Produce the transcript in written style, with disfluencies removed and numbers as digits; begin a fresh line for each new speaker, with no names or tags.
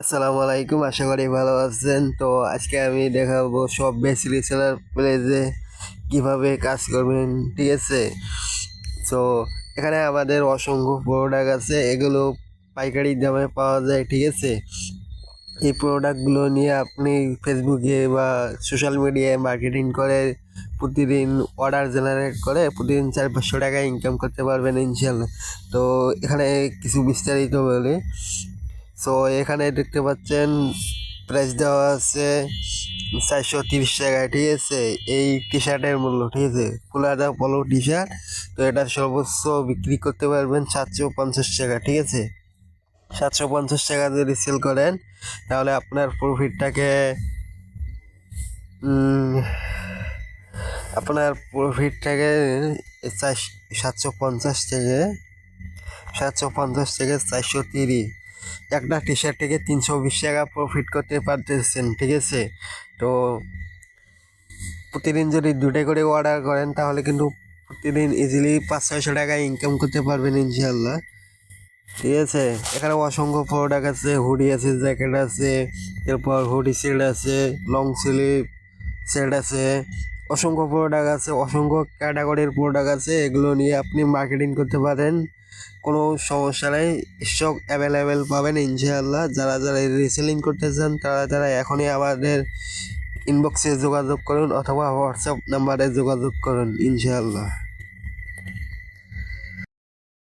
আসসালামু আলাইকুম, আশা করি ভালো আছেন। তো আজকে আমি দেখাবো সব বেস্ট রিসেলার প্লেসে কিভাবে কাজ করবেন, ঠিক আছে? তো এখানে আমাদের অসংখ্য প্রোডাক্ট আছে, এগুলো পাইকারি দামে পাওয়া যায়, ঠিক আছে? এই প্রোডাক্টগুলো নিয়ে আপনি ফেসবুকে বা সোশ্যাল মিডিয়ায় মার্কেটিং করে প্রতিদিন অর্ডার জেনারেট করে প্রতিদিন 400-500 টাকা ইনকাম করতে পারবেন ইনশাল্লাহ। তো এখানে কিছু বিস্তারিত বলি। সো এখানে দেখতে পাচ্ছেন প্রাইস দেওয়া আছে 430 টাকা, ঠিক আছে? এই টি শার্টের মূল্য, ঠিক আছে? ফুলাদা পলো টি শার্ট। তো এটা সর্বোচ্চ বিক্রি করতে পারবেন 750 টাকা, ঠিক আছে? 750 টাকা যদি সেল করেন তাহলে আপনার প্রফিটটাকে আপনার প্রফিটটাকে 750 থেকে 430, একটা টি শার্ট থেকে 320 টাকা প্রফিট করতে পারতেছেন, ঠিক আছে? তো প্রতিদিন যদি দুটো করে অর্ডার করেন তাহলে কিন্তু প্রতিদিন ইজিলি 500-600 টাকা ইনকাম করতে পারবেন ইনশাল্লাহ, ঠিক আছে? এখানে অসংখ্য প্রোডাক্ট আছে, হুডি আছে, জ্যাকেট আছে, এরপর হুডি সেট আছে, লং স্লিভ সেট আছে, অসংখ্য প্রোডাক্ট আছে, অসংখ্য ক্যাটাগরির প্রোডাক্ট আছে। এগুলো নিয়ে আপনি মার্কেটিং করতে পারেন, কোনো সমস্যা নেই। স্টক অ্যাভেলেবেল পাবেন ইনশাআল্লাহ। যারা যারা রিসেলিং করতে চান তারা এখনই আমাদের ইনবক্সে যোগাযোগ করুন অথবা হোয়াটসঅ্যাপ নাম্বারে যোগাযোগ করুন ইনশাআল্লাহ।